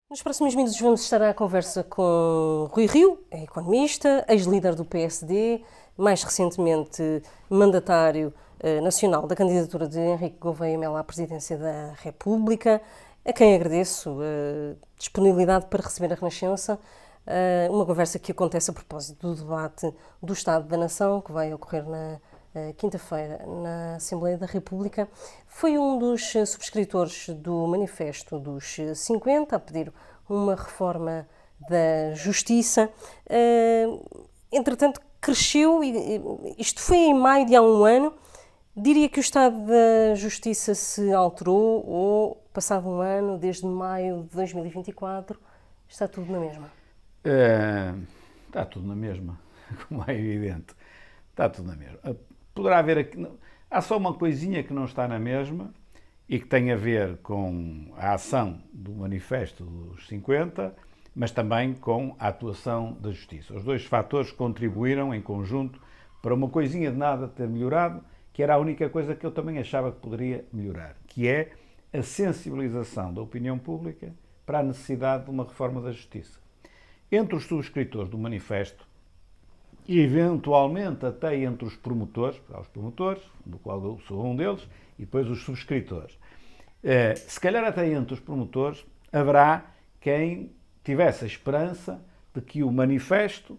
Nos próximos minutos vamos estar à conversa com Rui Rio, é economista, ex-líder do PSD, mais recentemente mandatário nacional da candidatura de Henrique Gouveia Melo à presidência da República, a quem agradeço a disponibilidade para receber a Renascença, uma conversa que acontece a propósito do debate do Estado da Nação, que vai ocorrer na quinta-feira na Assembleia da República. Foi um dos subscritores do Manifesto dos 50 a pedir uma reforma da Justiça. Entretanto, cresceu, isto foi em maio de há um ano. Diria que o estado da Justiça se alterou ou, passado um ano, desde maio de 2024, está tudo na mesma? Está tudo na mesma, como é evidente. Está tudo na mesma. Poderá haver aqui... Há só uma coisinha que não está na mesma e que tem a ver com a ação do Manifesto dos 50, mas também com a atuação da Justiça. Os dois fatores contribuíram em conjunto para uma coisinha de nada ter melhorado, que era a única coisa que eu também achava que poderia melhorar, que é a sensibilização da opinião pública para a necessidade de uma reforma da Justiça. Entre os subscritores do Manifesto, e eventualmente até entre os promotores, do qual eu sou um deles, e depois os subscritores. Se calhar até entre os promotores haverá quem tivesse a esperança de que o Manifesto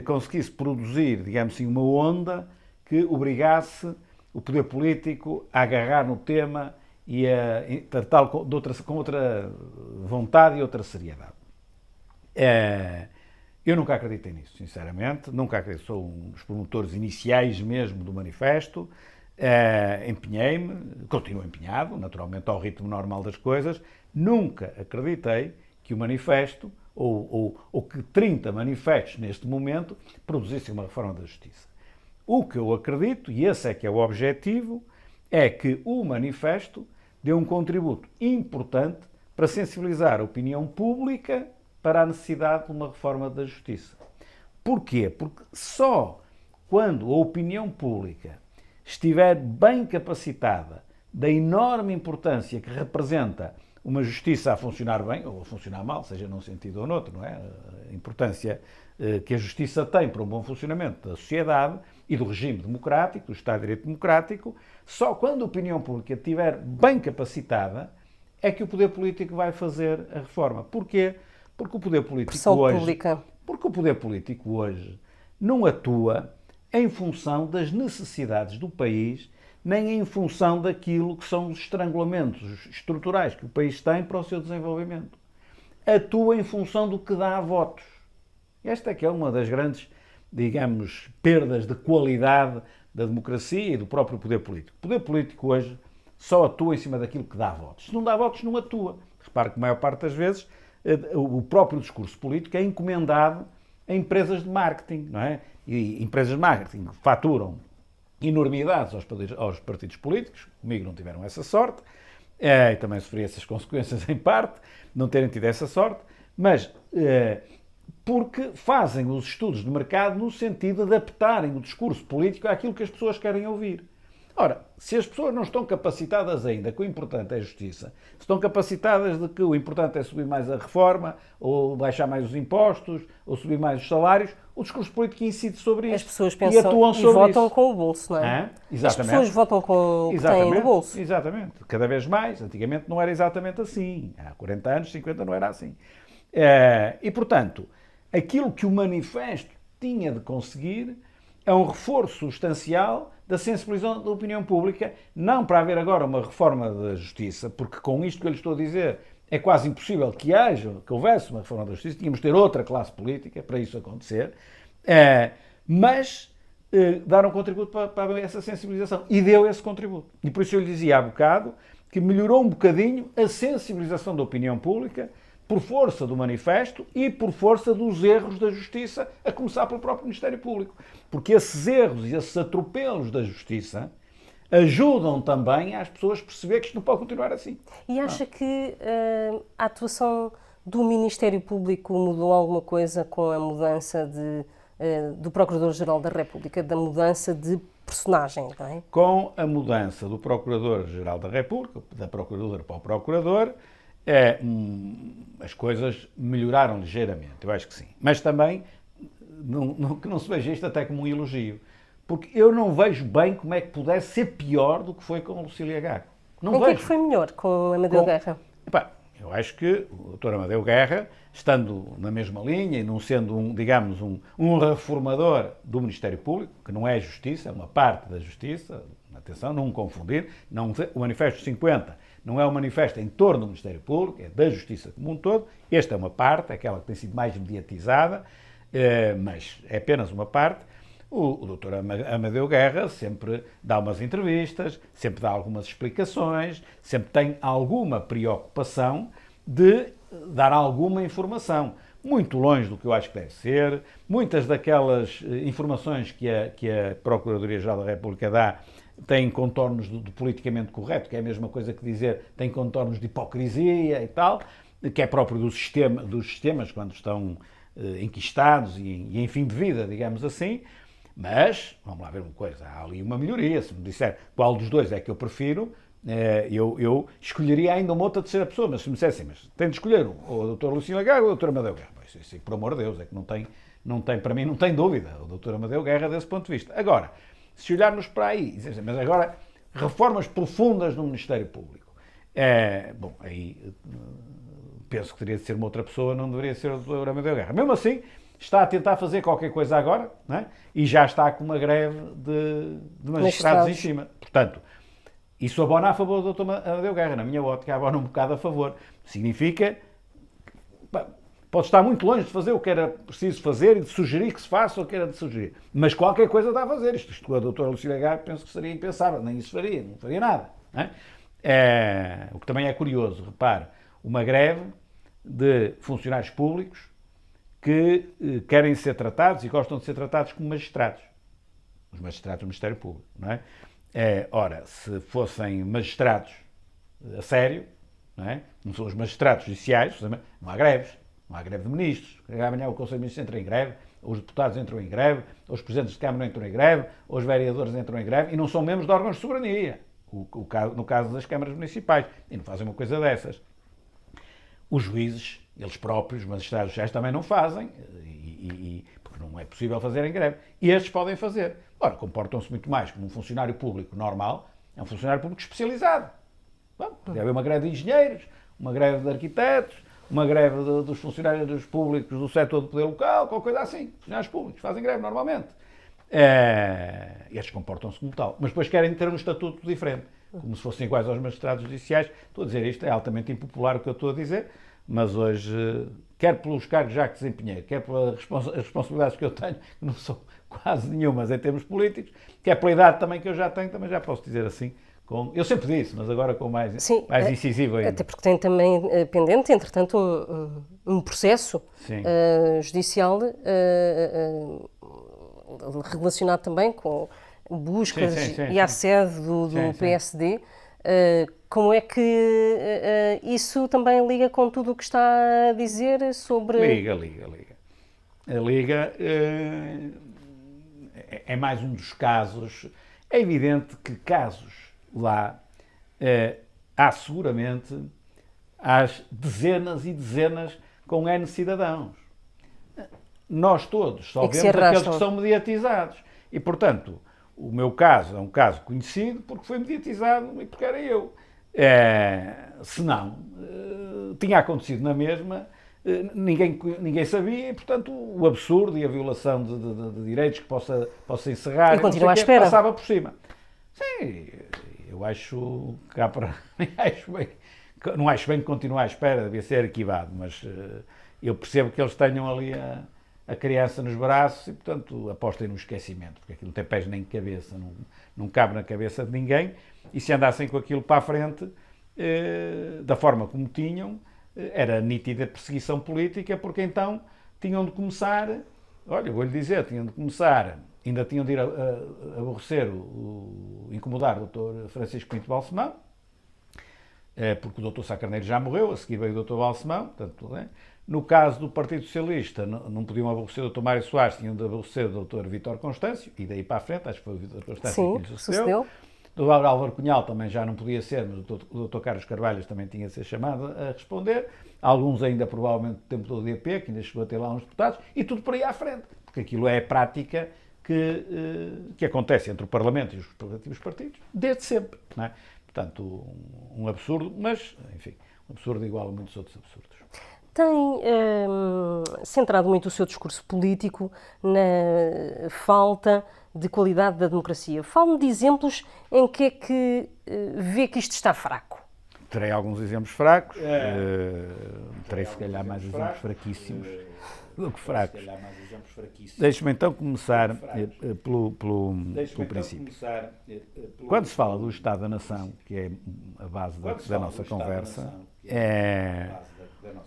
conseguisse produzir, digamos assim, uma onda que obrigasse o poder político a agarrar no tema e a tratá-lo com outra vontade e outra seriedade. Eu nunca acreditei nisso, sinceramente. Nunca acreditei. Sou um dos promotores iniciais mesmo do Manifesto. Empenhei-me, continuo empenhado, naturalmente ao ritmo normal das coisas. Nunca acreditei que o Manifesto, ou que 30 manifestos neste momento, produzissem uma reforma da Justiça. O que eu acredito, e esse é que é o objetivo, é que o Manifesto deu um contributo importante para sensibilizar a opinião pública para a necessidade de uma reforma da Justiça. Porquê? Porque só quando a opinião pública estiver bem capacitada da enorme importância que representa uma justiça a funcionar bem ou a funcionar mal, seja num sentido ou noutro, não é? A importância que a justiça tem para um bom funcionamento da sociedade e do regime democrático, do Estado de Direito democrático, só quando a opinião pública estiver bem capacitada é que o poder político vai fazer a reforma. Porquê? Porque o poder político hoje não atua em função das necessidades do país, nem em função daquilo que são os estrangulamentos estruturais que o país tem para o seu desenvolvimento. Atua em função do que dá a votos. Esta é que é uma das grandes, digamos, perdas de qualidade da democracia e do próprio poder político. O poder político hoje só atua em cima daquilo que dá votos. Se não dá votos, não atua. Repare que a maior parte das vezes o próprio discurso político é encomendado a empresas de marketing, não é? E empresas de marketing faturam enormidades aos partidos políticos, comigo não tiveram essa sorte, e também sofri essas consequências em parte, não terem tido essa sorte, mas porque fazem os estudos de mercado no sentido de adaptarem o discurso político àquilo que as pessoas querem ouvir. Ora, se as pessoas não estão capacitadas ainda que o importante é a justiça, se estão capacitadas de que o importante é subir mais a reforma, ou baixar mais os impostos, ou subir mais os salários, o discurso político incide sobre isso. As pessoas pensam e atuam sobre votam isso. com o bolso, não é? Exatamente. As pessoas votam com o que têm no bolso. Exatamente. Cada vez mais. Antigamente não era exatamente assim. Há 40 anos, 50 não era assim. E, portanto, aquilo que o Manifesto tinha de conseguir é um reforço substancial da sensibilização da opinião pública, não para haver agora uma reforma da Justiça, porque com isto que eu lhe estou a dizer é quase impossível que houvesse uma reforma da Justiça, tínhamos de ter outra classe política para isso acontecer, mas dar um contributo para essa sensibilização. E deu esse contributo. E por isso eu lhe dizia há bocado que melhorou um bocadinho a sensibilização da opinião pública por força do Manifesto e por força dos erros da Justiça, a começar pelo próprio Ministério Público. Porque esses erros e esses atropelos da Justiça ajudam também as pessoas a perceber que isto não pode continuar assim. E acha que a atuação do Ministério Público mudou alguma coisa com a mudança do Procurador-Geral da República, da mudança de personagem, não é? Com a mudança do Procurador-Geral da República, da Procuradora para o Procurador, as coisas melhoraram ligeiramente, eu acho que sim. Mas também, que não se veja isto até como um elogio, porque eu não vejo bem como é que pudesse ser pior do que foi com a Lucília Gago. Não Em que é que vejo. foi melhor com Amadeu Guerra? Epá, eu acho que o Dr. Amadeu Guerra, estando na mesma linha e não sendo, digamos, um reformador do Ministério Público, que não é a Justiça, é uma parte da Justiça, atenção, não confundir, o Manifesto 50 não é um manifesto em torno do Ministério Público, é da Justiça como um todo, esta é uma parte, aquela que tem sido mais mediatizada, mas é apenas uma parte. O Dr. Amadeu Guerra sempre dá umas entrevistas, sempre dá algumas explicações, sempre tem alguma preocupação de dar alguma informação. Muito longe do que eu acho que deve ser. Muitas daquelas informações que a Procuradoria-Geral da República dá têm contornos do politicamente correto, que é a mesma coisa que dizer tem contornos de hipocrisia e tal, que é próprio dos sistemas quando estão enquistados e em fim de vida, digamos assim. Mas, vamos lá ver uma coisa, há ali uma melhoria. Se me disser qual dos dois é que eu prefiro, eu escolheria ainda uma outra terceira pessoa, mas se me dissessem, mas tem de escolher o Dr. Lucília Gago ou o Dr. Amadeu Guerra? Isso, por amor de Deus, é que para mim não tem dúvida, o Dr. Amadeu Guerra desse ponto de vista. Agora, se olharmos para aí, mas agora, reformas profundas no Ministério Público, bom, aí penso que teria de ser uma outra pessoa, não deveria ser o Dr. Amadeu Guerra. Mesmo assim, está a tentar fazer qualquer coisa agora, não é? E já está com uma greve de magistrados em cima. Portanto, isso abona a favor do Dr. Amadeu Guerra, na minha ótica, abona um bocado a favor. Significa que pode estar muito longe de fazer o que era preciso fazer e de sugerir que se faça o que era de sugerir. Mas qualquer coisa está a fazer. Isto com a doutora Lucília Gago, penso que seria impensável. Nem isso faria, não faria nada. Não é? O que também é curioso, repare, uma greve de funcionários públicos que querem ser tratados e gostam de ser tratados como magistrados. Os magistrados do Ministério Público, não é? Ora, se fossem magistrados a sério, não são os magistrados judiciais, não há greves. Não há greve de ministros. Amanhã o Conselho de Ministros entra em greve, os deputados entram em greve, os presidentes de Câmara entram em greve, os vereadores entram em greve e não são membros de órgãos de soberania. No caso das câmaras municipais. E não fazem uma coisa dessas. Os juízes, eles próprios, os magistrados judiciais, também não fazem, porque não é possível fazer em greve. E estes podem fazer. Ora, comportam-se muito mais como um funcionário público normal, é um funcionário público especializado. Bom, pode haver uma greve de engenheiros, uma greve de arquitetos, uma greve dos funcionários públicos do setor do poder local, qualquer coisa assim. Funcionários públicos fazem greve normalmente. Estes comportam-se como tal. Mas depois querem ter um estatuto diferente, como se fossem iguais aos magistrados judiciais. Estou a dizer isto, é altamente impopular o que eu estou a dizer, mas hoje, quer pelos cargos já que desempenhei, quer pelas responsabilidades que eu tenho, que não são quase nenhumas em termos políticos, quer pela idade também que eu já tenho, também já posso dizer assim. Eu sempre disse, mas agora com mais incisivo ainda. Até porque tem também pendente, entretanto, um processo judicial relacionado também com buscas e assédio do PSD. Como é que isso também liga com tudo o que está a dizer sobre... Liga é mais um dos casos. É evidente que casos lá há seguramente às dezenas e dezenas com N cidadãos. Nós todos só vemos aqueles que são mediatizados. E, portanto, o meu caso é um caso conhecido porque foi mediatizado e porque era eu. Se não, tinha acontecido na mesma, ninguém sabia e, portanto, o absurdo e a violação de direitos que possa encerrar e continua à espera. Passava por cima. Sim, eu acho que há para... Não acho bem que continue à espera, devia ser arquivado, mas eu percebo que eles tenham ali a criança nos braços e, portanto, apostem no esquecimento, porque aquilo não tem pés nem cabeça, não cabe na cabeça de ninguém, e se andassem com aquilo para a frente, da forma como tinham, era nítida perseguição política, porque então tinham de começar, olha, vou-lhe dizer, tinham de começar... Ainda tinham de ir aborrecer, incomodar o Dr. Francisco Pinto Balsemão, porque o Dr. Sá Carneiro já morreu, a seguir veio o Dr. Balsemão. Portanto, no caso do Partido Socialista, não podiam aborrecer o Dr. Mário Soares, tinham de aborrecer o Dr. Vítor Constâncio, e daí para a frente, acho que foi o Vítor Constâncio que lhe sucedeu. do Álvaro Cunhal também já não podia ser, mas o Dr. Carlos Carvalhas também tinha de ser chamado a responder. Alguns ainda, provavelmente, do tempo do DP, que ainda chegou a ter lá uns deputados, e tudo por aí à frente. Porque aquilo é a prática que acontece entre o Parlamento e os respectivos partidos, desde sempre. Não é? Portanto, um absurdo, mas, enfim, um absurdo igual a muitos outros absurdos. Tem centrado muito o seu discurso político na falta de qualidade da democracia. Fale-me de exemplos em que é que vê que isto está fraco. Terei alguns exemplos fracos, terei se calhar mais exemplos fraquíssimos do que fracos. Deixe-me então começar pelo princípio. Quando se fala do Estado da Nação, que é a base da nossa conversa,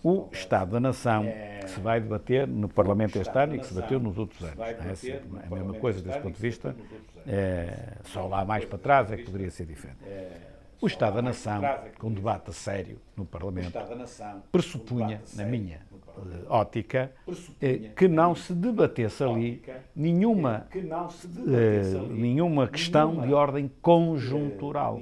o Estado da Nação que se vai debater no Parlamento este ano e que se debateu nos outros anos. É a mesma coisa desse ponto de vista, só lá mais para trás é que poderia ser diferente. O Estado da Nação, com um debate a sério no Parlamento, pressupunha, na minha ótica, que não se debatesse ali nenhuma questão de ordem conjuntural.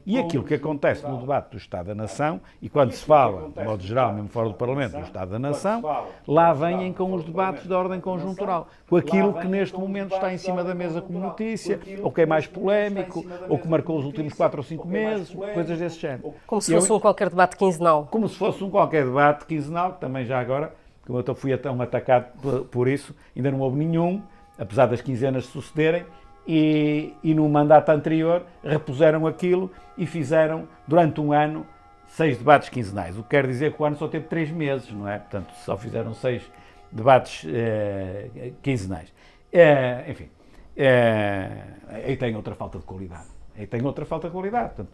E aquilo que acontece no debate do Estado da Nação, e quando se fala, de modo geral, mesmo fora do Parlamento, do Estado da Nação, lá vêm com os debates de ordem conjuntural, com aquilo que neste momento está em cima da mesa como notícia, ou que é mais polémico, ou que marcou os últimos 4 ou 5 meses, coisas desse género. Como se fosse um qualquer debate quinzenal. Como se fosse um qualquer debate quinzenal, que também já agora, como eu fui tão atacado por isso, ainda não houve nenhum, apesar das quinzenas sucederem, e no mandato anterior repuseram aquilo e fizeram, durante um ano, 6 debates quinzenais. O que quer dizer que o ano só teve 3 meses, não é? Portanto, só fizeram 6 debates quinzenais. Enfim, aí tem outra falta de qualidade. Portanto,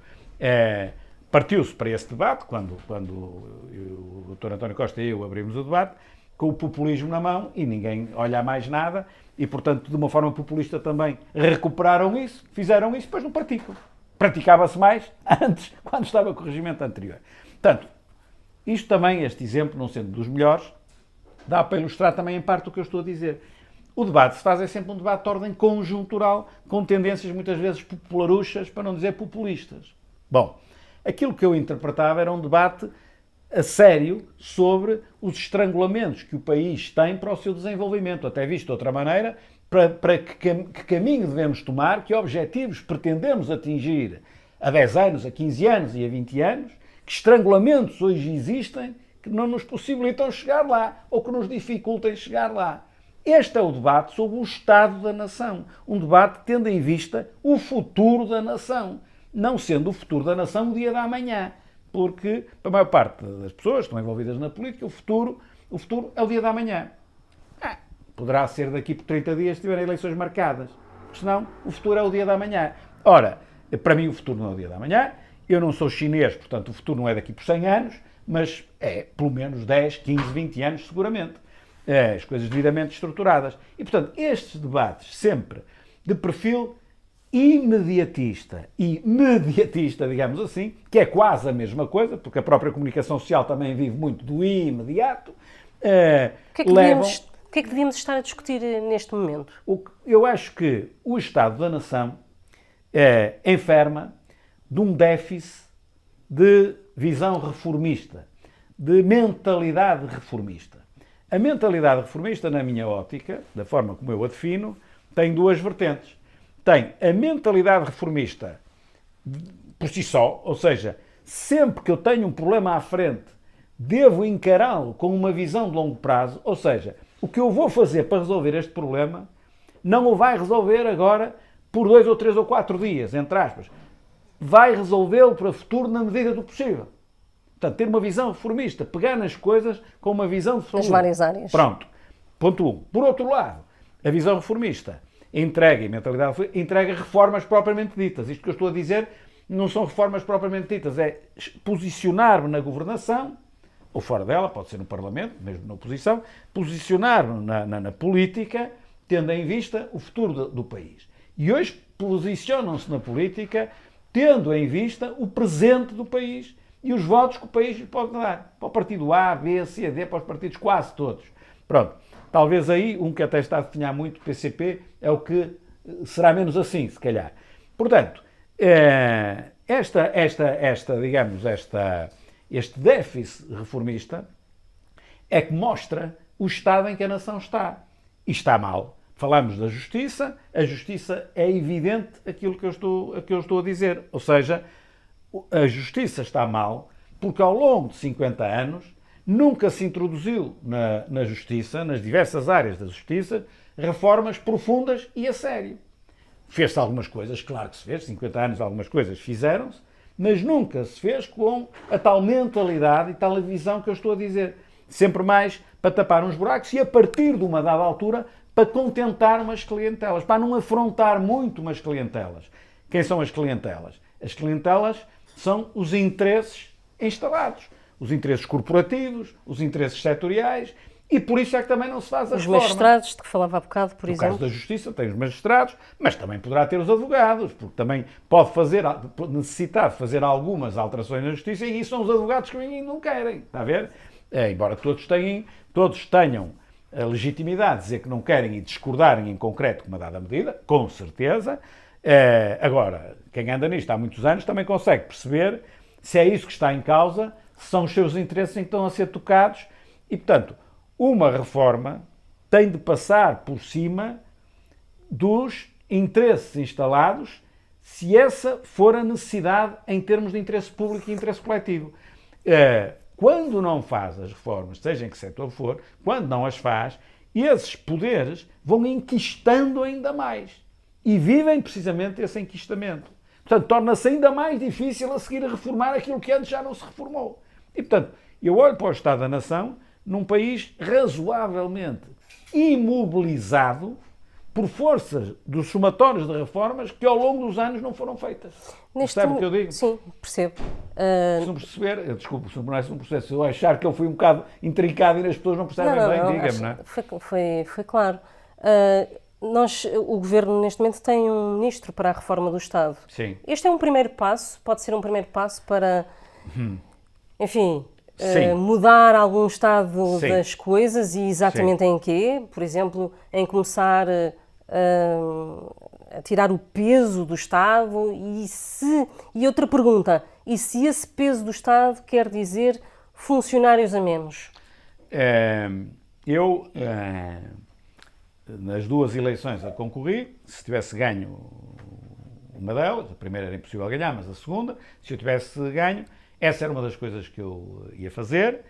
partiu-se para esse debate, quando o Dr. António Costa e eu abrimos o debate, com o populismo na mão e ninguém olha a mais nada e, portanto, de uma forma populista também recuperaram isso, fizeram isso, depois não praticam. Praticava-se mais antes, quando estava com o regimento anterior. Portanto, isto também, este exemplo, não sendo dos melhores, dá para ilustrar também em parte o que eu estou a dizer. O debate se faz é sempre um debate de ordem conjuntural, com tendências muitas vezes popularuchas, para não dizer populistas. Bom, aquilo que eu interpretava era um debate a sério sobre os estrangulamentos que o país tem para o seu desenvolvimento, até visto de outra maneira, para que caminho devemos tomar, que objetivos pretendemos atingir a 10 anos, a 15 anos e a 20 anos, que estrangulamentos hoje existem que não nos possibilitam chegar lá ou que nos dificultem chegar lá. Este é o debate sobre o Estado da Nação, um debate tendo em vista o futuro da nação, não sendo o futuro da nação o dia da amanhã, porque para a maior parte das pessoas que estão envolvidas na política, o futuro é o dia da amanhã. Poderá ser daqui por 30 dias se tiverem eleições marcadas, senão o futuro é o dia da amanhã. Ora, para mim o futuro não é o dia da amanhã, eu não sou chinês, portanto o futuro não é daqui por 100 anos, mas é pelo menos 10, 15, 20 anos seguramente. As coisas devidamente estruturadas. E, portanto, estes debates sempre de perfil imediatista e mediatista, digamos assim, que é quase a mesma coisa, porque a própria comunicação social também vive muito do imediato, O que é que devíamos estar a discutir neste momento? Eu acho que o Estado da Nação enferma de um déficit de visão reformista, de mentalidade reformista. A mentalidade reformista, na minha ótica, da forma como eu a defino, tem 2 vertentes. Tem a mentalidade reformista por si só, ou seja, sempre que eu tenho um problema à frente, devo encará-lo com uma visão de longo prazo, ou seja, o que eu vou fazer para resolver este problema não o vai resolver agora por 2 ou 3 ou 4 dias, entre aspas. Vai resolvê-lo para o futuro na medida do possível. Portanto, ter uma visão reformista, pegar nas coisas com uma visão de saúde. As várias áreas. Pronto. Ponto 1. Por outro lado, a visão reformista entrega reformas propriamente ditas. Isto que eu estou a dizer não são reformas propriamente ditas, é posicionar-me na governação, ou fora dela, pode ser no Parlamento, mesmo na oposição, posicionar-me na política, tendo em vista o futuro do país. E hoje posicionam-se na política, tendo em vista o presente do país e os votos que o país pode dar. Para o partido A, B, C, D, para os partidos quase todos. Pronto. Talvez aí, um que até está a definhar muito, o PCP, é o que será menos assim, se calhar. Portanto, este déficit reformista é que mostra o estado em que a nação está. E está mal. Falamos da justiça, a justiça é evidente aquilo que eu estou a dizer. Ou seja, a justiça está mal porque ao longo de 50 anos nunca se introduziu na justiça, nas diversas áreas da justiça, reformas profundas e a sério. Fez-se algumas coisas, claro que se fez, 50 anos algumas coisas fizeram-se, mas nunca se fez com a tal mentalidade e tal visão que eu estou a dizer. Sempre mais para tapar uns buracos e a partir de uma dada altura para contentar umas clientelas, para não afrontar muito umas clientelas. Quem são as clientelas? As clientelas são os interesses instalados, os interesses corporativos, os interesses setoriais, e por isso é que também não se faz a reforma. Os magistrados, de que falava há bocado, por exemplo. No caso da Justiça tem os magistrados, mas também poderá ter os advogados, porque também pode necessitar de fazer algumas alterações na Justiça, e isso são os advogados que não querem, está a ver? Embora todos tenham a legitimidade de dizer que não querem e discordarem em concreto com uma dada medida, com certeza. Agora, quem anda nisto há muitos anos também consegue perceber se é isso que está em causa, se são os seus interesses em que estão a ser tocados, e, portanto, uma reforma tem de passar por cima dos interesses instalados, se essa for a necessidade em termos de interesse público e interesse coletivo. Quando não faz as reformas, seja em que setor for, quando não as faz, esses poderes vão enquistando ainda mais. E vivem precisamente esse enquistamento. Portanto, torna-se ainda mais difícil a seguir a reformar aquilo que antes já não se reformou. E, portanto, eu olho para o Estado da Nação num país razoavelmente imobilizado por forças dos somatórios de reformas que ao longo dos anos não foram feitas. Percebe o que eu digo? Sim, percebo. Se não perceber, desculpe, se não é um processo, se eu achar que ele foi um bocado intrincado e as pessoas não percebem bem, diga-me, não é? Foi claro. O Governo, neste momento, tem um ministro para a reforma do Estado. Sim. Este é um primeiro passo, pode ser um primeiro passo para, enfim, mudar algum estado Sim. das coisas, e exatamente Sim. em quê? Por exemplo, em começar a tirar o peso do Estado e outra pergunta, e se esse peso do Estado quer dizer funcionários a menos? Nas duas eleições a concorri, se tivesse ganho uma delas, a primeira era impossível ganhar, mas a segunda, se eu tivesse ganho, essa era uma das coisas que eu ia fazer,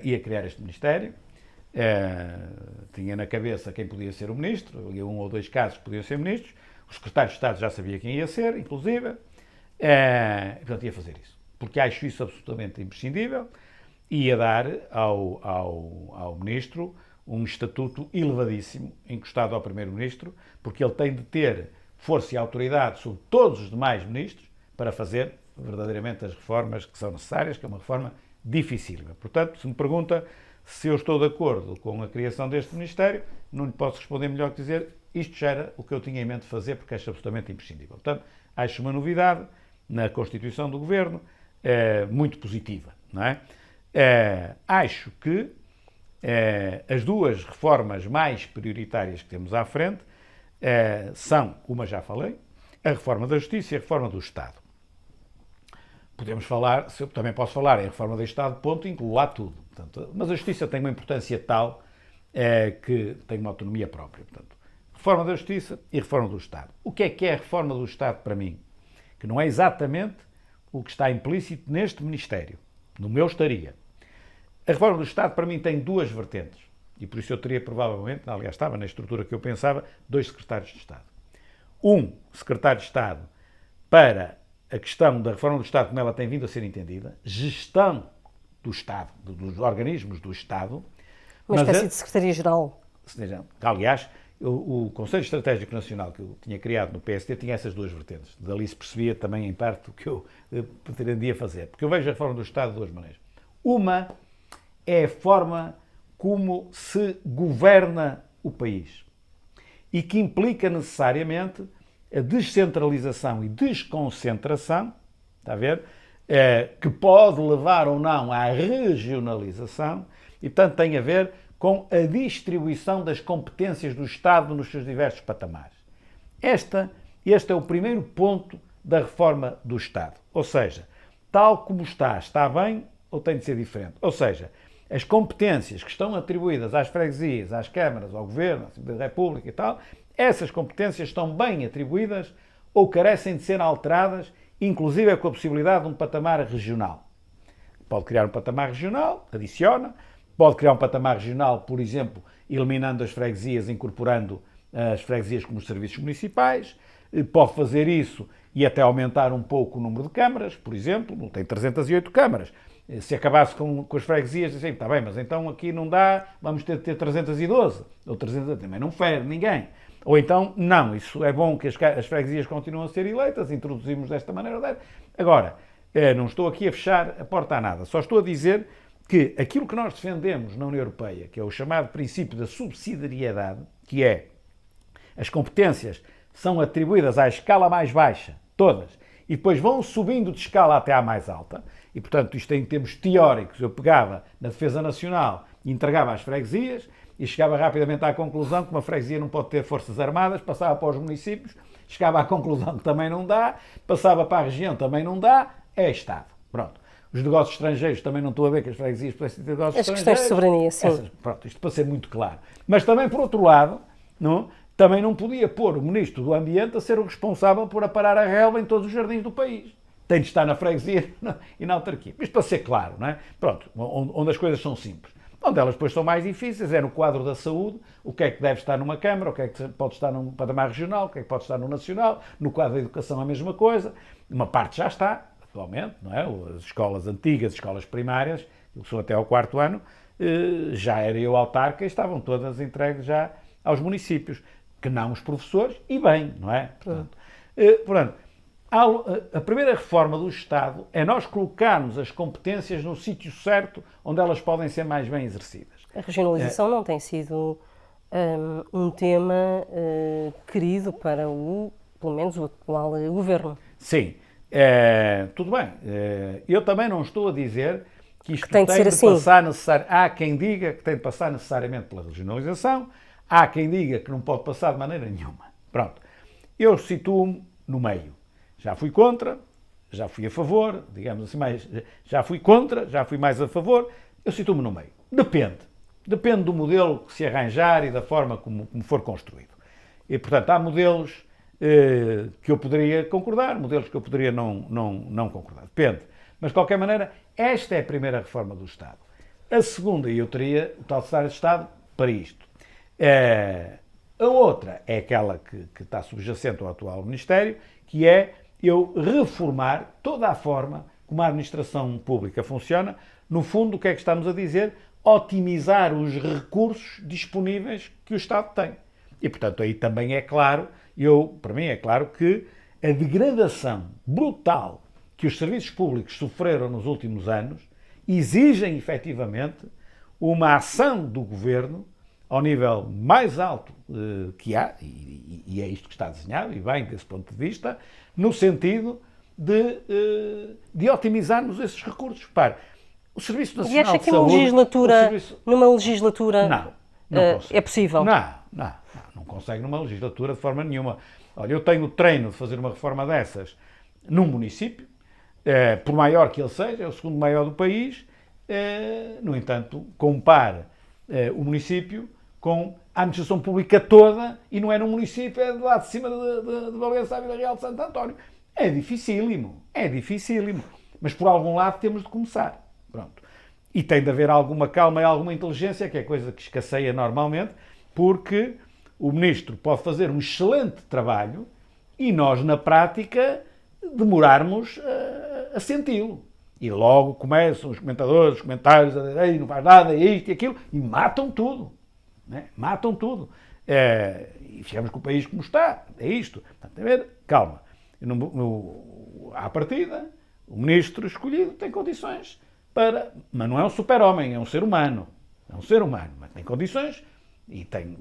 ia criar este Ministério, tinha na cabeça quem podia ser o Ministro, havia um ou dois casos que podiam ser Ministros, o Secretário de Estado já sabia quem ia ser, inclusive, portanto ia fazer isso, porque acho isso absolutamente imprescindível, e ia dar ao Ministro um estatuto elevadíssimo, encostado ao Primeiro-Ministro, porque ele tem de ter força e autoridade sobre todos os demais ministros para fazer verdadeiramente as reformas que são necessárias, que é uma reforma dificílima. Portanto, se me pergunta se eu estou de acordo com a criação deste Ministério, não lhe posso responder melhor que dizer isto já era o que eu tinha em mente fazer, porque é absolutamente imprescindível. Portanto, acho uma novidade na Constituição do Governo, muito positiva, não é? Acho que as duas reformas mais prioritárias que temos à frente são, uma já falei, a reforma da Justiça e a reforma do Estado. Podemos falar, eu também posso falar em reforma do Estado, ponto, incluo lá tudo. Portanto, mas a Justiça tem uma importância tal que tem uma autonomia própria. Portanto, reforma da Justiça e reforma do Estado. O que é a reforma do Estado para mim? Que não é exatamente o que está implícito neste Ministério. No meu estaria. A reforma do Estado, para mim, tem duas vertentes. E por isso eu teria provavelmente, aliás, estava na estrutura que eu pensava, dois secretários de Estado. Um secretário de Estado para a questão da reforma do Estado, como ela tem vindo a ser entendida, gestão do Estado, dos organismos do Estado. Uma espécie de Secretaria-Geral. Aliás, o Conselho Estratégico Nacional que eu tinha criado no PSD tinha essas duas vertentes. Dali se percebia também, em parte, o que eu pretendia fazer. Porque eu vejo a reforma do Estado de duas maneiras. Uma é a forma como se governa o país e que implica necessariamente a descentralização e desconcentração, está a ver? Que pode levar ou não à regionalização e, portanto, tem a ver com a distribuição das competências do Estado nos seus diversos patamares. Esta este é o primeiro ponto da reforma do Estado. Ou seja, tal como está bem ou tem de ser diferente? Ou seja, as competências que estão atribuídas às freguesias, às câmaras, ao Governo, à Assembleia da República e tal, essas competências estão bem atribuídas ou carecem de ser alteradas, inclusive com a possibilidade de um patamar regional. Pode criar um patamar regional, adiciona. Pode criar um patamar regional, por exemplo, eliminando as freguesias, incorporando as freguesias como os serviços municipais. Pode fazer isso e até aumentar um pouco o número de câmaras, por exemplo. Tem 308 câmaras. Se acabasse com as freguesias, dizem, está bem, mas então aqui não dá, vamos ter de ter 312. Ou 300, também não fere ninguém. Ou então, não, isso é bom que as freguesias continuem a ser eleitas, introduzimos desta maneira. Agora, não estou aqui a fechar a porta a nada, só estou a dizer que aquilo que nós defendemos na União Europeia, que é o chamado princípio da subsidiariedade, que é as competências são atribuídas à escala mais baixa, todas, e depois vão subindo de escala até à mais alta, e portanto isto em termos teóricos, eu pegava na defesa nacional e entregava às freguesias, e chegava rapidamente à conclusão que uma freguesia não pode ter forças armadas, passava para os municípios, chegava à conclusão que também não dá, passava para a região, também não dá, é Estado. Pronto. Os negócios estrangeiros, também não estou a ver que as freguesias pudessem ter negócios estrangeiros. As questões de soberania, sim. Pronto, isto para ser muito claro. Mas também, por outro lado, também não podia pôr o Ministro do Ambiente a ser o responsável por aparar a relva em todos os jardins do país. Tem de estar na freguesia e na autarquia. Isto para ser claro, não é? Pronto, onde as coisas são simples. Onde elas depois são mais difíceis é no quadro da saúde, o que é que deve estar numa Câmara, o que é que pode estar num patamar regional, o que é que pode estar no nacional, no quadro da educação a mesma coisa. Uma parte já está, atualmente, não é? As escolas antigas, as escolas primárias, que são até ao 4º ano, já era eu autarca e estavam todas entregues já aos municípios, que não os professores, e bem, não é? Portanto, a primeira reforma do Estado é nós colocarmos as competências no sítio certo onde elas podem ser mais bem exercidas. A regionalização não tem sido um tema querido para pelo menos o atual governo. Sim, tudo bem. Eu também não estou a dizer que isto tem de ser assim. Passar necessariamente. Há quem diga que tem de passar necessariamente pela regionalização, há quem diga que não pode passar de maneira nenhuma. Pronto. Eu situo-me no meio. Já fui contra, já fui a favor, digamos assim, já fui contra, já fui mais a favor, eu situo-me no meio. Depende do modelo que se arranjar e da forma como for construído. E, portanto, há modelos que eu poderia concordar, modelos que eu poderia não concordar. Depende. Mas, de qualquer maneira, esta é a primeira reforma do Estado. A segunda, e eu teria o tal secretário de Estado para isto. A outra é aquela que está subjacente ao atual Ministério, que é eu reformar toda a forma como a administração pública funciona. No fundo, o que é que estamos a dizer? Otimizar os recursos disponíveis que o Estado tem. E, portanto, aí também é claro, para mim é claro que a degradação brutal que os serviços públicos sofreram nos últimos anos exigem, efetivamente, uma ação do Governo ao nível mais alto que há, e é isto que está desenhado, e bem desse ponto de vista, no sentido de otimizarmos esses recursos. Repare, o Serviço Nacional de Saúde... E acha que numa legislatura não é possível? Não consegue numa legislatura de forma nenhuma. Olha, eu tenho o treino de fazer uma reforma dessas num município, por maior que ele seja, é o segundo maior do país, no entanto, compare o município com a administração pública toda, e não é num município, é do lado de cima de Valença à Vila Real de Santo António. É dificílimo. Mas por algum lado temos de começar. Pronto. E tem de haver alguma calma e alguma inteligência, que é coisa que escasseia normalmente, porque o Ministro pode fazer um excelente trabalho e nós, na prática, demorarmos a senti-lo. E logo começam os comentadores, os comentários a dizer, não faz nada, é isto e aquilo, e matam tudo. Né? Matam tudo. E ficamos com o país como está. É isto. Portanto, calma. À partida, o ministro escolhido tem condições para... Mas não é um super-homem, é um ser humano. Mas tem condições e tem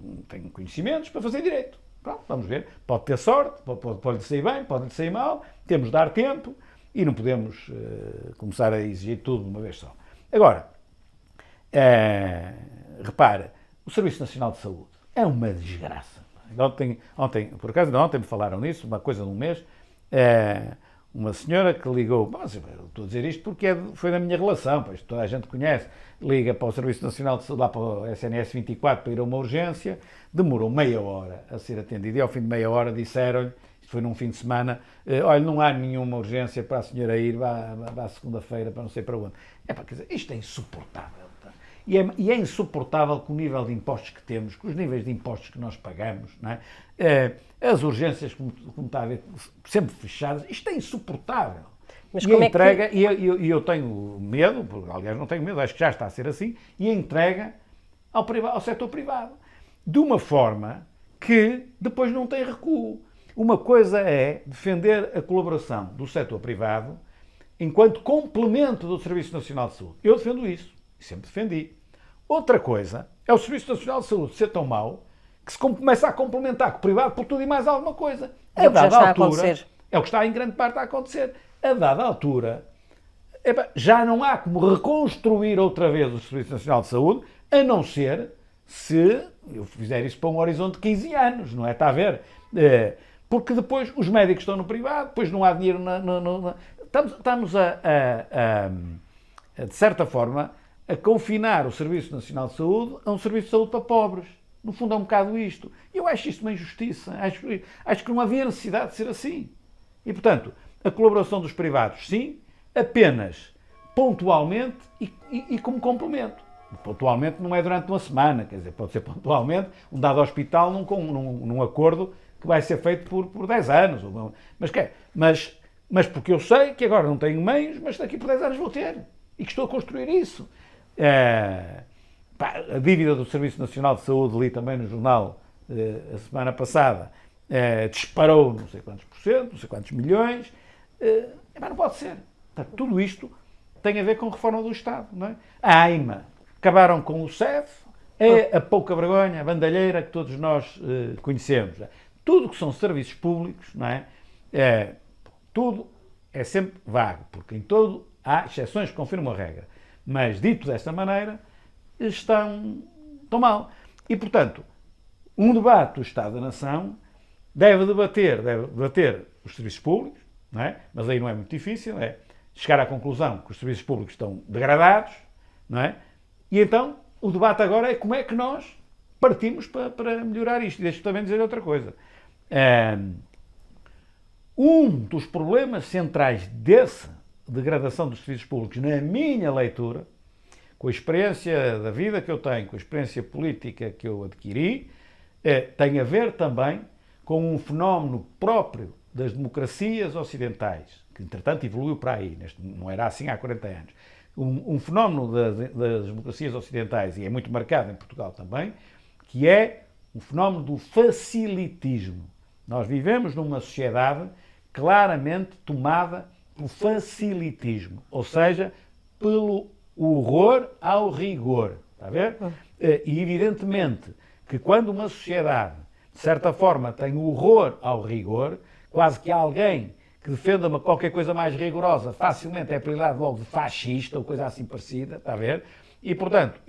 conhecimentos para fazer direito. Pronto, vamos ver. Pode ter sorte, pode-lhe sair bem, pode-lhe sair mal. Temos de dar tempo e não podemos começar a exigir tudo de uma vez só. Agora, repara, o Serviço Nacional de Saúde é uma desgraça. Ontem, por acaso, ontem me falaram nisso, uma coisa de um mês, uma senhora que ligou, mas eu estou a dizer isto porque foi da minha relação, pois toda a gente conhece, liga para o Serviço Nacional de Saúde, lá para o SNS 24 para ir a uma urgência, demorou meia hora a ser atendido e ao fim de meia hora disseram-lhe, isto foi num fim de semana, olha, não há nenhuma urgência para a senhora ir, vá segunda-feira para não sei para onde. Quer dizer, isto é insuportável. Tá? E é insuportável com o nível de impostos que temos, com os níveis de impostos que nós pagamos, não é? As urgências, como está a ver, sempre fechadas, isto é insuportável. Mas e como a entrega, é que... eu tenho medo, aliás não tenho medo, acho que já está a ser assim, e a entrega ao setor privado. De uma forma que depois não tem recuo. Uma coisa é defender a colaboração do setor privado enquanto complemento do Serviço Nacional de Saúde. Eu defendo isso, e sempre defendi. Outra coisa é o Serviço Nacional de Saúde ser tão mau que se começa a complementar com o privado por tudo e mais alguma coisa. É o que já está a acontecer. É o que está em grande parte a acontecer. A dada altura, já não há como reconstruir outra vez o Serviço Nacional de Saúde, a não ser se eu fizer isso para um horizonte de 15 anos, não é? Está a ver? Porque depois os médicos estão no privado, depois não há dinheiro Estamos de certa forma, a confinar o Serviço Nacional de Saúde a um serviço de saúde para pobres. No fundo é um bocado isto. Eu acho isto uma injustiça. Acho que não havia necessidade de ser assim. E, portanto, a colaboração dos privados, sim, apenas pontualmente e como complemento. Pontualmente não é durante uma semana, quer dizer, pode ser pontualmente um dado hospital num acordo que vai ser feito por 10 anos. Mas porque eu sei que agora não tenho meios, mas daqui por 10 anos vou ter. E que estou a construir isso. A dívida do Serviço Nacional de Saúde, li também no jornal a semana passada, disparou não sei quantos por cento, não sei quantos milhões. Mas não pode ser. Portanto, tudo isto tem a ver com a reforma do Estado. Não é? A AIMA, acabaram com o CEF, é a pouca vergonha, a bandalheira que todos nós conhecemos. Tudo que são serviços públicos, não é? Tudo é sempre vago, porque em todo há exceções que confirmam a regra. Mas, dito desta maneira, estão mal. E, portanto, um debate do Estado da Nação deve debater os serviços públicos, não é? Mas aí não é muito difícil, é chegar à conclusão que os serviços públicos estão degradados, não é? E então, o debate agora é como é que nós partimos para melhorar isto. E deixo-me também dizer outra coisa. Um dos problemas centrais dessa degradação dos serviços públicos, na minha leitura, com a experiência da vida que eu tenho, com a experiência política que eu adquiri, tem a ver também com um fenómeno próprio das democracias ocidentais, que entretanto evoluiu para aí, não era assim há 40 anos. Um fenómeno das democracias ocidentais, e é muito marcado em Portugal também, que é o fenómeno do facilitismo. Nós vivemos numa sociedade claramente tomada pelo facilitismo, ou seja, pelo horror ao rigor. Está a ver? E evidentemente que quando uma sociedade, de certa forma, tem horror ao rigor, quase que alguém que defenda qualquer coisa mais rigorosa facilmente é apelidado logo de fascista ou coisa assim parecida, está a ver? E, portanto,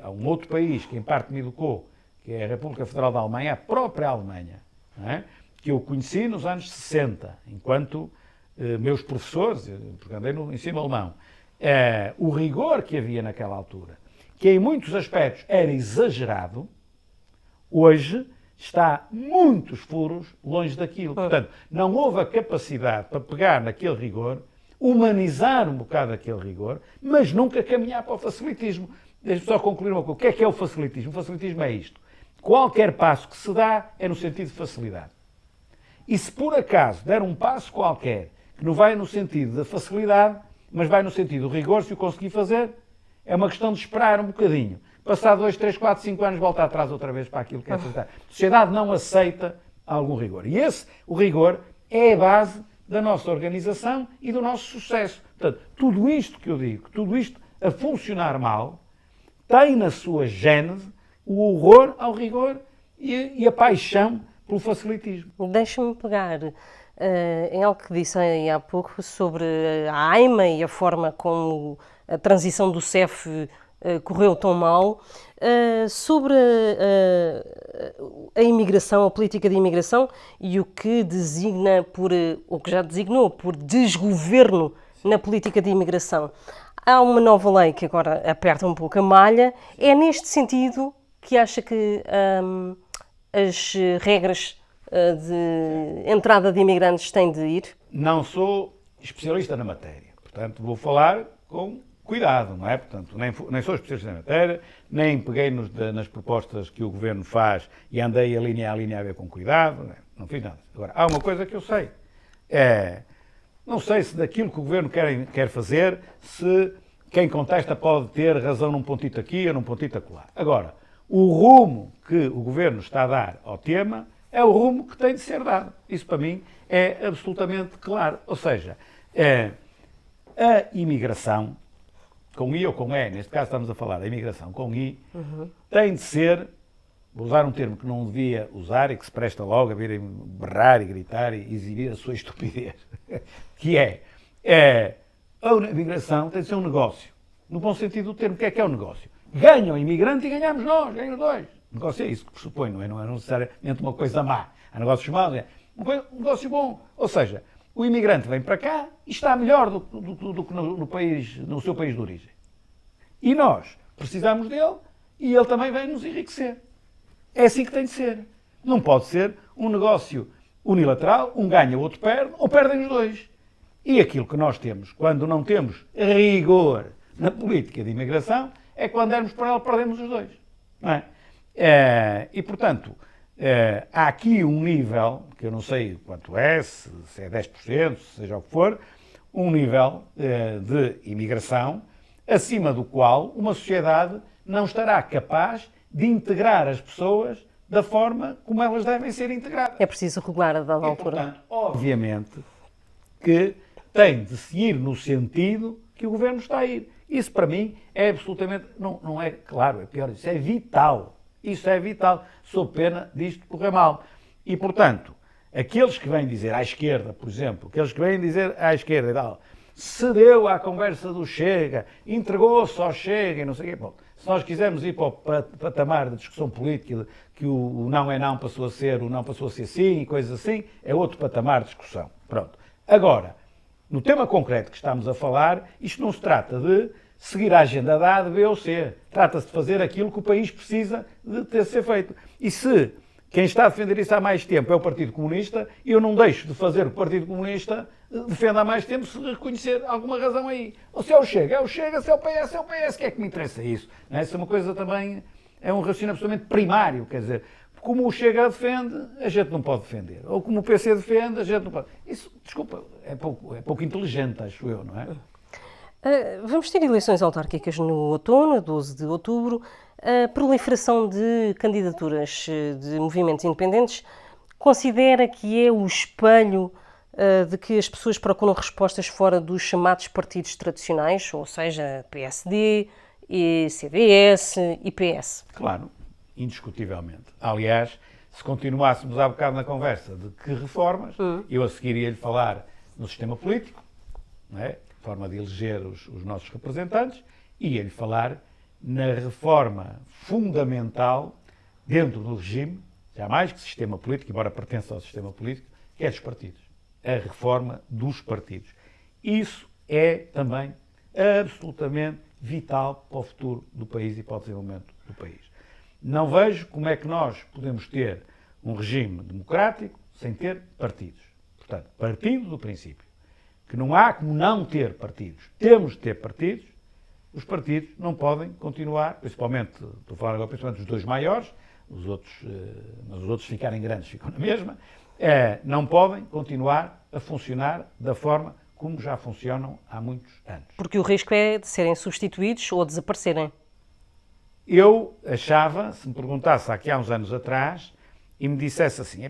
há um outro país que em parte me educou, que é a República Federal da Alemanha, a própria Alemanha, não é? Que eu conheci nos anos 60, enquanto meus professores, porque andei no ensino alemão, o rigor que havia naquela altura, que em muitos aspectos era exagerado, hoje está muitos furos longe daquilo. Portanto, não houve a capacidade para pegar naquele rigor, humanizar um bocado aquele rigor, mas nunca caminhar para o facilitismo. Deixe-me só concluir uma coisa. O que é o facilitismo? O facilitismo é isto. Qualquer passo que se dá é no sentido de facilidade. E se por acaso der um passo qualquer que não vai no sentido da facilidade, mas vai no sentido do rigor, se o conseguir fazer, é uma questão de esperar um bocadinho. Passar 2, 3, 4, 5 anos, voltar atrás outra vez para aquilo que é facilidade. A sociedade não aceita algum rigor. E o rigor, é a base da nossa organização e do nosso sucesso. Portanto, tudo isto que eu digo, tudo isto a funcionar mal, tem na sua gênese o horror ao rigor e a paixão pelo facilitismo. Deixa-me pegar em algo que disse aí há pouco sobre a AIMA e a forma como a transição do CEF correu tão mal. Sobre a imigração, a política de imigração e o que designa o que já designou por desgoverno na política de imigração. Há uma nova lei que agora aperta um pouco a malha. É neste sentido que acha que as regras de entrada de imigrantes têm de ir? Não sou especialista na matéria, portanto vou falar com cuidado, não é? Portanto, nem sou especialista na matéria, nem peguei nas propostas que o Governo faz e andei a linha a ver com cuidado, não fiz nada. Agora, há uma coisa que eu sei, não sei se daquilo que o Governo quer fazer, se quem contesta pode ter razão num pontito aqui ou num pontito acolá. Agora, o rumo que o Governo está a dar ao tema é o rumo que tem de ser dado. Isso, para mim, é absolutamente claro. Ou seja, a imigração, com I ou com E, neste caso estamos a falar da imigração com I, tem de ser, vou usar um termo que não devia usar e que se presta logo a virem berrar e gritar e exibir a sua estupidez, que a imigração tem de ser um negócio. No bom sentido do termo, o que é um negócio? Ganha o imigrante e ganhamos nós, ganham os dois. O negócio é isso que pressupõe, não é necessariamente uma coisa má. Há negócios maus, um negócio bom. Ou seja, o imigrante vem para cá e está melhor do que no seu país de origem. E nós precisamos dele e ele também vem nos enriquecer. É assim que tem de ser. Não pode ser um negócio unilateral, um ganha, o outro perde, ou perdem os dois. E aquilo que nós temos, quando não temos rigor na política de imigração, é que quando dermos por ela, perdemos os dois. Não é? E, portanto, há aqui um nível, que eu não sei quanto é, se é 10%, seja o que for, um nível de imigração acima do qual uma sociedade não estará capaz de integrar as pessoas da forma como elas devem ser integradas. É preciso regular a dada altura. Portanto, obviamente que tem de se ir no sentido que o Governo está a ir. Isso, para mim, é absolutamente, não é claro, é pior, isso é vital. Isso é vital, sob pena disto correr mal. E, portanto, aqueles que vêm dizer à esquerda, por exemplo, aqueles que vêm dizer à esquerda e tal, cedeu à conversa do Chega, entregou-se ao Chega e não sei o quê. Bom, se nós quisermos ir para o patamar da discussão política, que o não é não passou a ser, o não passou a ser sim e coisas assim, é outro patamar de discussão. Pronto. Agora, no tema concreto que estamos a falar, isto não se trata de seguir a agenda da A, de B ou C. Trata-se de fazer aquilo que o país precisa de ser feito. E se quem está a defender isso há mais tempo é o Partido Comunista, eu não deixo de fazer o que o Partido Comunista defende há mais tempo se reconhecer alguma razão aí. Ou se é o Chega, se é o PS, o que é que me interessa isso? Não é? Isso é uma coisa também, é um raciocínio absolutamente primário, quer dizer, como o Chega defende, a gente não pode defender. Ou como o PC defende, a gente não pode. Isso, desculpa, é pouco inteligente, acho eu, não é? Vamos ter eleições autárquicas no outono, 12 de outubro. A proliferação de candidaturas de movimentos independentes considera que é o espelho de que as pessoas procuram respostas fora dos chamados partidos tradicionais, ou seja, PSD, CDS e PS? Claro, indiscutivelmente. Aliás, se continuássemos há bocado na conversa de que reformas, eu a seguir ia-lhe falar no sistema político, não é? Forma de eleger os nossos representantes, e ia-lhe falar na reforma fundamental dentro do regime, jamais que sistema político, embora pertença ao sistema político, que é dos partidos. A reforma dos partidos. Isso é também absolutamente vital para o futuro do país e para o desenvolvimento do país. Não vejo como é que nós podemos ter um regime democrático sem ter partidos. Portanto, partindo do princípio que não há como não ter partidos. Temos de ter partidos. Os partidos não podem continuar, principalmente, estou a falar agora principalmente dos dois maiores, mas os outros ficarem grandes ficam na mesma, não podem continuar a funcionar da forma como já funcionam há muitos anos. Porque o risco é de serem substituídos ou desaparecerem. Eu achava, se me perguntasse aqui há uns anos atrás, e me dissesse assim,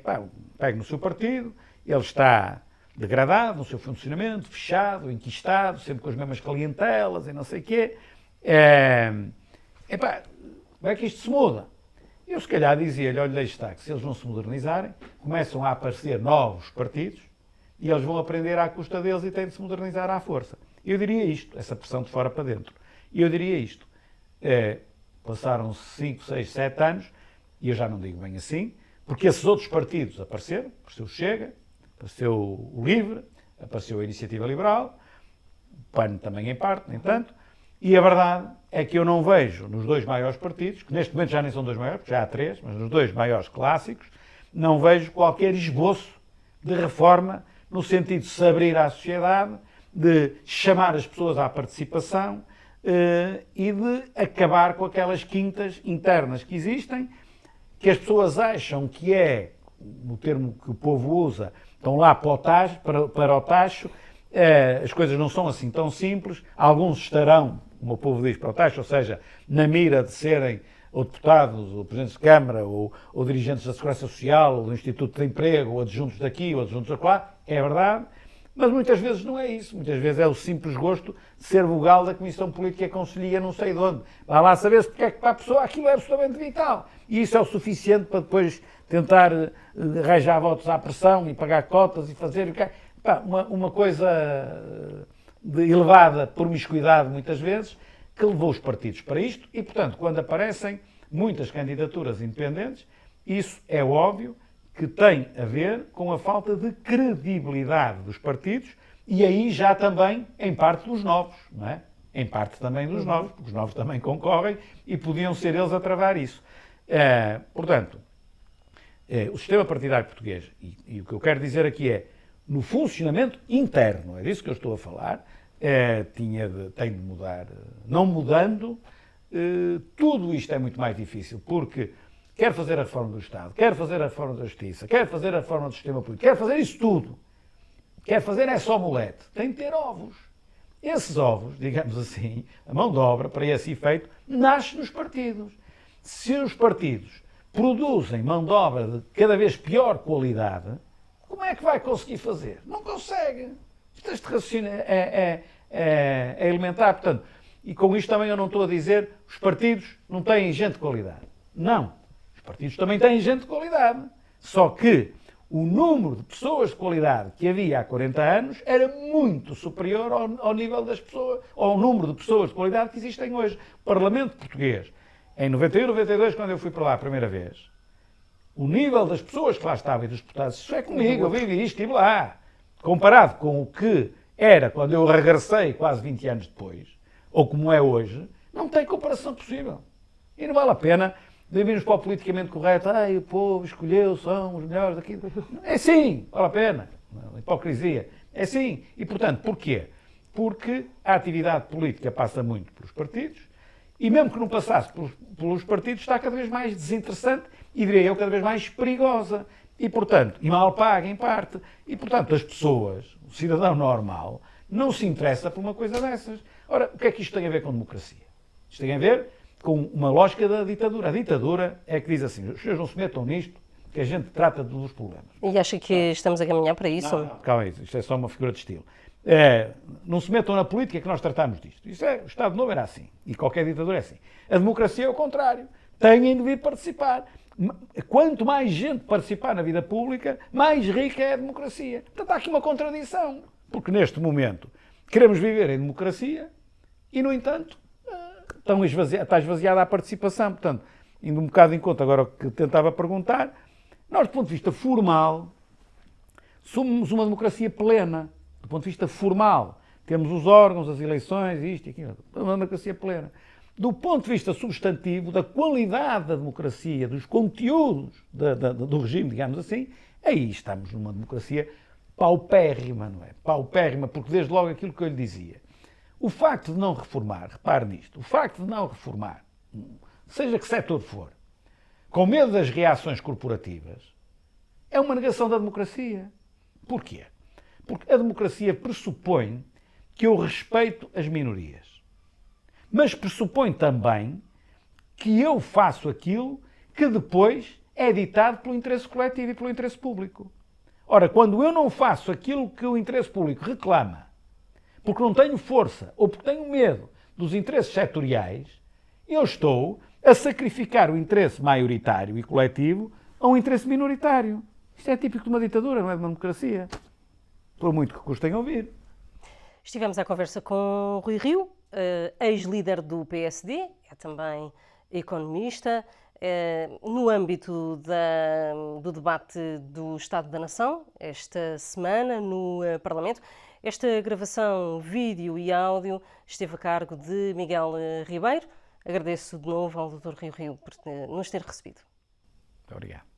pegue no seu partido, ele está degradado no seu funcionamento, fechado, enquistado, sempre com as mesmas clientelas e não sei o quê. Como é que isto se muda? Eu se calhar dizia-lhe, olha, deixe estar, que se eles não se modernizarem, começam a aparecer novos partidos e eles vão aprender à custa deles e têm de se modernizar à força. Eu diria isto, essa pressão de fora para dentro. E eu diria isto, Passaram-se 5, 6, 7 anos, e eu já não digo bem assim, porque esses outros partidos apareceram, apareceu o Chega, apareceu o Livre, apareceu a Iniciativa Liberal, o PAN também em parte, nem tanto, e a verdade é que eu não vejo nos dois maiores partidos, que neste momento já nem são dois maiores, porque já há três, mas nos dois maiores clássicos, não vejo qualquer esboço de reforma no sentido de se abrir à sociedade, de chamar as pessoas à participação e de acabar com aquelas quintas internas que existem, que as pessoas acham que é, no termo que o povo usa, estão lá para o tacho, as coisas não são assim tão simples, alguns estarão, como o povo diz, para o tacho, ou seja, na mira de serem ou deputados, ou presidentes de Câmara, ou dirigentes da Segurança Social, ou do Instituto de Emprego, ou adjuntos daqui, ou adjuntos acolá, é verdade, mas muitas vezes não é isso. Muitas vezes é o simples gosto de ser vogal da Comissão Política e Conselhia não sei de onde. Vá lá saber-se porque é que para a pessoa aquilo é absolutamente vital. E isso é o suficiente para depois tentar arranjar votos à pressão e pagar cotas e fazer uma coisa de elevada promiscuidade, muitas vezes, que levou os partidos para isto e, portanto, quando aparecem muitas candidaturas independentes, isso é óbvio que tem a ver com a falta de credibilidade dos partidos e aí já também, em parte, dos novos, não é? Em parte também dos novos, porque os novos também concorrem e podiam ser eles a travar isso. Portanto, o sistema partidário português, e o que eu quero dizer aqui é, no funcionamento interno, é disso que eu estou a falar, tem de mudar. Não mudando, tudo isto é muito mais difícil, porque quer fazer a reforma do Estado, quer fazer a reforma da Justiça, quer fazer a reforma do sistema político, quer fazer isso tudo. Quer fazer é só molete. Tem de ter ovos. Esses ovos, digamos assim, a mão de obra para esse efeito, nasce nos partidos. Se os partidos produzem mão de obra de cada vez pior qualidade, como é que vai conseguir fazer? Não consegue. Este raciocínio é elementar. Portanto, e com isto também eu não estou a dizer que os partidos não têm gente de qualidade. Não. Os partidos também têm gente de qualidade. Só que o número de pessoas de qualidade que havia há 40 anos era muito superior ao nível das pessoas, ao número de pessoas de qualidade que existem hoje. O Parlamento Português, em 91, 92, quando eu fui para lá a primeira vez, o nível das pessoas que lá estavam e dos deputados, isso é comigo, eu vivi isto, estive lá, comparado com o que era quando eu regressei quase 20 anos depois, ou como é hoje, não tem comparação possível. E não vale a pena irmos para o politicamente correto, o povo escolheu, são os melhores daqui. É sim, vale a pena. Hipocrisia. É sim. E, portanto, porquê? Porque a atividade política passa muito pelos partidos e mesmo que não passasse pelos partidos está cada vez mais desinteressante e, diria eu, cada vez mais perigosa. E, portanto, e mal paga em parte. E, portanto, as pessoas, o cidadão normal, não se interessa por uma coisa dessas. Ora, o que é que isto tem a ver com democracia? Isto tem a ver com uma lógica da ditadura. A ditadura é que diz assim, os senhores não se metam nisto, que a gente trata dos problemas. E acha que estamos a caminhar para isso? Não, calma aí, isto é só uma figura de estilo. Não se metam na política que nós tratamos disto. O Estado Novo era assim, e qualquer ditadura é assim. A democracia é o contrário. Têm de vir participar. Quanto mais gente participar na vida pública, mais rica é a democracia. Portanto, há aqui uma contradição. Porque neste momento queremos viver em democracia e, no entanto, está esvaziada a participação. Portanto, indo um bocado em conta agora o que tentava perguntar, nós, do ponto de vista formal, somos uma democracia plena. Do ponto de vista formal, temos os órgãos, as eleições, isto e aquilo. Uma democracia plena. Do ponto de vista substantivo, da qualidade da democracia, dos conteúdos do regime, digamos assim, aí estamos numa democracia paupérrima, não é? Paupérrima, porque desde logo aquilo que eu lhe dizia. O facto de não reformar, repare nisto, o facto de não reformar, seja que setor for, com medo das reações corporativas, é uma negação da democracia. Porquê? Porque a democracia pressupõe que eu respeito as minorias. Mas pressupõe também que eu faço aquilo que depois é ditado pelo interesse coletivo e pelo interesse público. Ora, quando eu não faço aquilo que o interesse público reclama, porque não tenho força ou porque tenho medo dos interesses setoriais, eu estou a sacrificar o interesse maioritário e coletivo a um interesse minoritário. Isto é típico de uma ditadura, não é de uma democracia. Por muito que custem ouvir. Estivemos à conversa com Rui Rio, ex-líder do PSD, é também economista, no âmbito do debate do Estado da Nação, esta semana, no Parlamento. Esta gravação, vídeo e áudio, esteve a cargo de Miguel Ribeiro. Agradeço de novo ao Dr. Rio Rio por nos ter recebido. Muito obrigado.